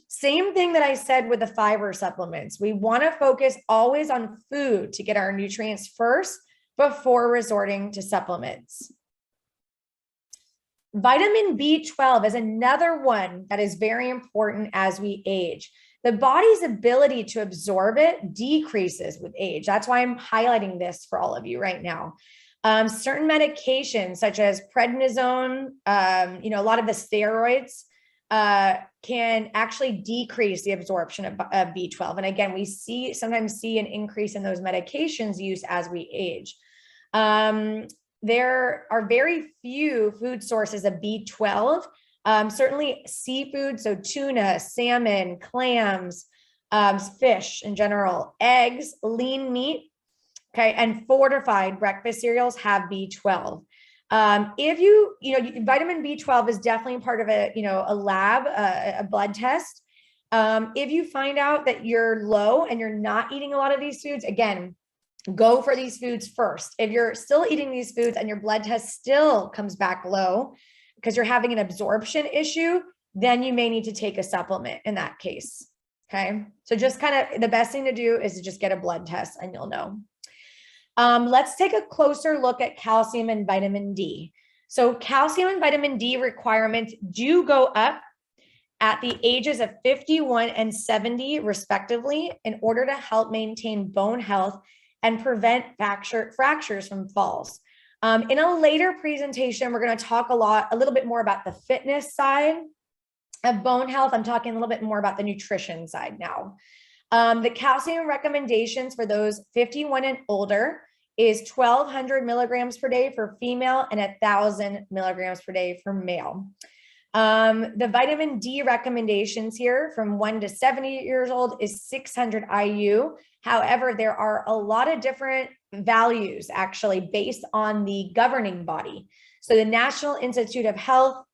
Same thing that I said with the fiber supplements. We want to focus always on food to get our nutrients first before resorting to supplements. Vitamin B12 is another one that is very important as we age. The body's ability to absorb it decreases with age. That's why I'm highlighting this for all of you right now. Certain medications such as prednisone, a lot of the steroids, can actually decrease the absorption of B12. And again, we sometimes see an increase in those medications used as we age. There are very few food sources of B12, certainly seafood, so tuna, salmon, clams, fish in general, eggs, lean meat, okay, and fortified breakfast cereals have B12. If vitamin B12 is definitely part of a lab, a blood test. If you find out that you're low and you're not eating a lot of these foods, again, go for these foods first. If you're still eating these foods and your blood test still comes back low because you're having an absorption issue, then you may need to take a supplement in that case. Okay. So just the best thing to do is to just get a blood test and you'll know. Let's take a closer look at calcium and vitamin D. So calcium and vitamin D requirements do go up at the ages of 51 and 70 respectively in order to help maintain bone health and prevent fractures from falls. In a later presentation, we're going to talk a little bit more about the fitness side of bone health. I'm talking a little bit more about the nutrition side now. The calcium recommendations for those 51 and older is 1,200 milligrams per day for female and 1,000 milligrams per day for male. The vitamin D recommendations here from 1 to 70 years old is 600 IU. However, there are a lot of different values actually based on the governing body. So the National Institute of Health,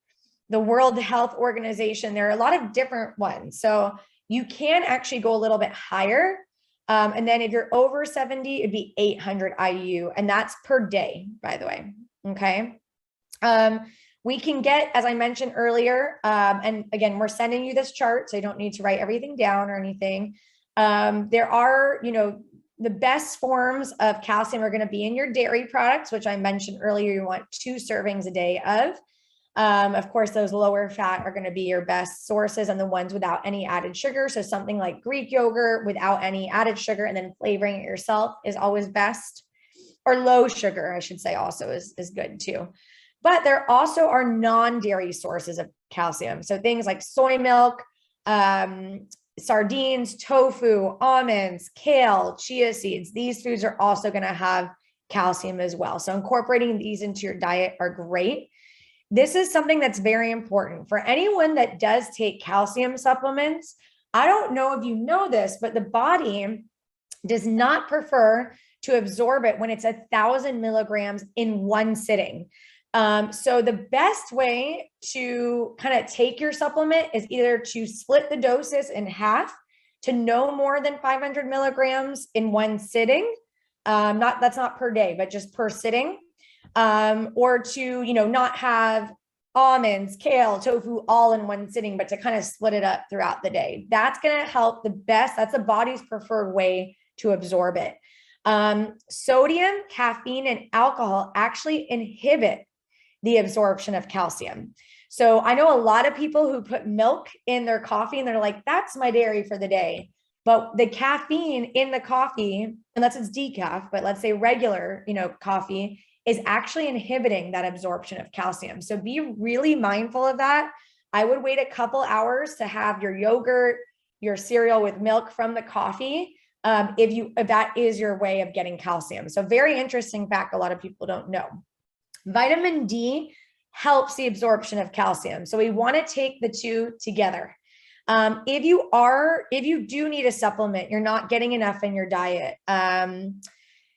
the World Health Organization, there are a lot of different ones. So you can actually go a little bit higher. And then if you're over 70, it'd be 800 IU, and that's per day, by the way. Okay. We can get, as I mentioned earlier, and again, we're sending you this chart, so you don't need to write everything down or anything. There are, the best forms of calcium are going to be in your dairy products, which I mentioned earlier. You want 2 servings a day of. Of course, those lower fat are going to be your best sources and the ones without any added sugar. So something like Greek yogurt without any added sugar and then flavoring it yourself is always best. Or low sugar, I should say, also is good too. But there also are non-dairy sources of calcium. So things like soy milk, sardines, tofu, almonds, kale, chia seeds. These foods are also going to have calcium as well. So incorporating these into your diet are great. This is something that's very important for anyone that does take calcium supplements. I don't know if you know this, but the body does not prefer to absorb it when it's 1,000 milligrams in one sitting. So the best way to kind of take your supplement is either to split the doses in half to no more than 500 milligrams in one sitting. That's not per day, but just per sitting. Or to, not have almonds, kale, tofu all in one sitting, but to kind of split it up throughout the day. That's going to help the best. That's the body's preferred way to absorb it. Sodium, caffeine, and alcohol actually inhibit the absorption of calcium. So I know a lot of people who put milk in their coffee and they're like, that's my dairy for the day. But the caffeine in the coffee, unless it's decaf, but let's say regular, coffee, is actually inhibiting that absorption of calcium. So be really mindful of that. I would wait a couple hours to have your yogurt, your cereal with milk from the coffee, if that is your way of getting calcium. So very interesting fact a lot of people don't know. Vitamin D helps the absorption of calcium. So we want to take the two together. If you do need a supplement, you're not getting enough in your diet,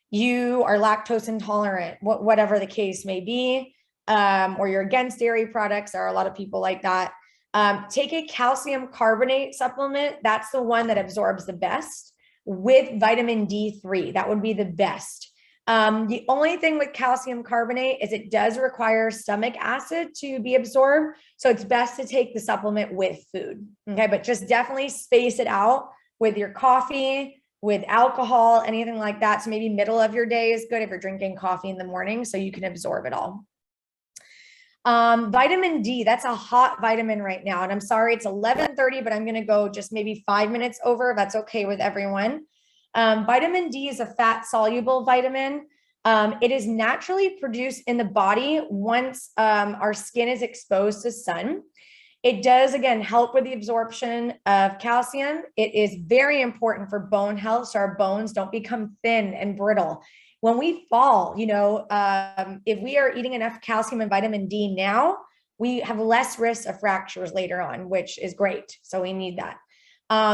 you are lactose intolerant, whatever the case may be, or you're against dairy products. There are a lot of people like that. Take a calcium carbonate supplement. That's the one that absorbs the best with vitamin D3. That would be the best. The only thing with calcium carbonate is it does require stomach acid to be absorbed. So it's best to take the supplement with food. Okay. But just definitely space it out with your coffee, with alcohol, anything like that. So maybe middle of your day is good if you're drinking coffee in the morning so you can absorb it all. Vitamin D, that's a hot vitamin right now. And I'm sorry, it's 11:30, but I'm going to go just maybe 5 minutes over if that's okay with everyone. Vitamin D is a fat soluble vitamin. It is naturally produced in the body once our skin is exposed to sun. It does, again, help with the absorption of calcium. It is very important for bone health, so our bones don't become thin and brittle. When we fall, if we are eating enough calcium and vitamin D now, we have less risk of fractures later on, which is great. So we need that.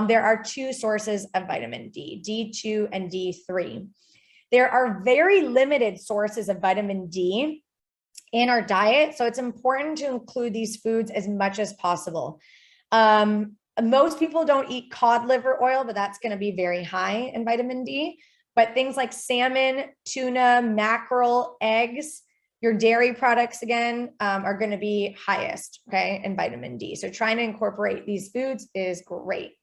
There are 2 sources of vitamin D, D2 and D3. There are very limited sources of vitamin D in our diet. So it's important to include these foods as much as possible. Most people don't eat cod liver oil, but that's going to be very high in vitamin D. But things like salmon, tuna, mackerel, eggs, your dairy products, again, are going to be highest, okay, in vitamin D. So trying to incorporate these foods is great.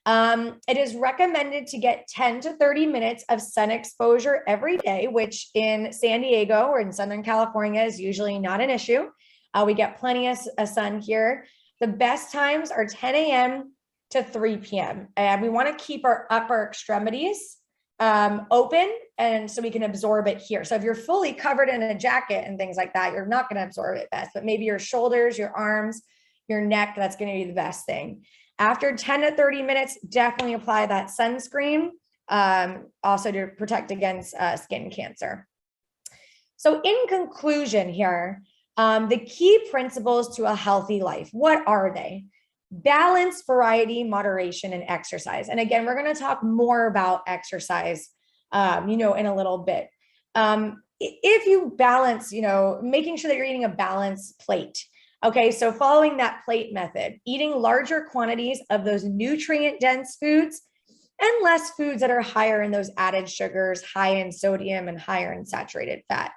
It is recommended to get 10 to 30 minutes of sun exposure every day, which in San Diego or in Southern California is usually not an issue. We get plenty of sun here. The best times are 10 a.m. to 3 p.m. And we want to keep our upper extremities open, and so we can absorb it here. So if you're fully covered in a jacket and things like that, you're not going to absorb it best, but maybe your shoulders, your arms, your neck, that's going to be the best thing. After 10 to 30 minutes, definitely apply that sunscreen. also to protect against skin cancer. So in conclusion here, the key principles to a healthy life, what are they? Balance, variety, moderation, and exercise. And again, we're going to talk more about exercise, in a little bit. If you balance, making sure that you're eating a balanced plate. Okay, so following that plate method, eating larger quantities of those nutrient-dense foods and less foods that are higher in those added sugars, high in sodium, and higher in saturated fat.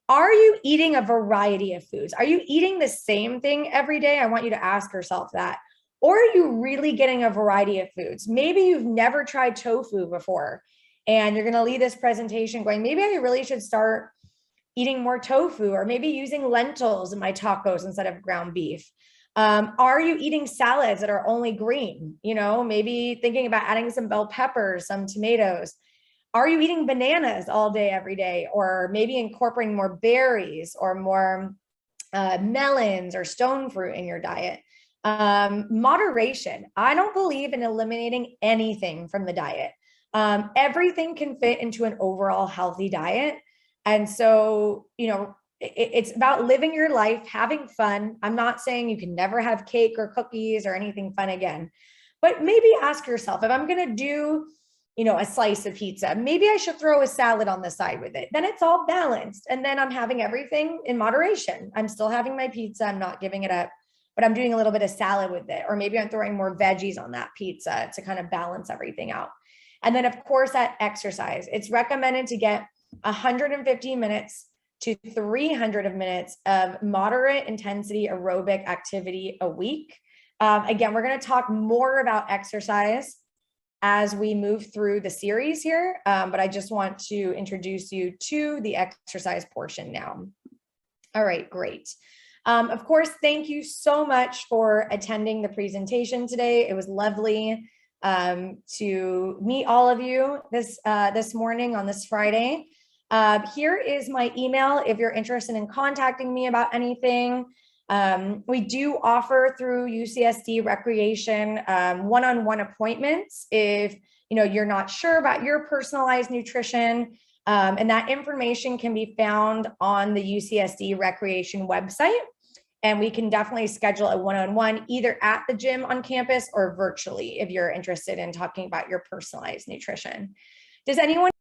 Are you eating a variety of foods? Are you eating the same thing every day? I want you to ask yourself that. Or are you really getting a variety of foods? Maybe you've never tried tofu before, and you're going to leave this presentation going, maybe I really should start eating more tofu, or maybe using lentils in my tacos instead of ground beef. Are you eating salads that are only green? Maybe thinking about adding some bell peppers, some tomatoes. Are you eating bananas all day, every day? Or maybe incorporating more berries or more melons or stone fruit in your diet? Moderation. I don't believe in eliminating anything from the diet. Everything can fit into an overall healthy diet. And so, it's about living your life, having fun. I'm not saying you can never have cake or cookies or anything fun again, but maybe ask yourself, if I'm going to do, a slice of pizza, maybe I should throw a salad on the side with it. Then it's all balanced. And then I'm having everything in moderation. I'm still having my pizza. I'm not giving it up, but I'm doing a little bit of salad with it. Or maybe I'm throwing more veggies on that pizza to kind of balance everything out. And then of course, that exercise, it's recommended to get 150 minutes to 300 minutes of moderate intensity aerobic activity a week. Again, we're going to talk more about exercise as we move through the series here, but I just want to introduce you to the exercise portion now. All right, great. Of course, thank you so much for attending the presentation today. It was lovely to meet all of you this morning on this Friday. Here is my email if you're interested in contacting me about anything. We do offer through UCSD Recreation one-on-one appointments if you're not sure about your personalized nutrition, and that information can be found on the UCSD Recreation website. And we can definitely schedule a one-on-one either at the gym on campus or virtually if you're interested in talking about your personalized nutrition. Does anyone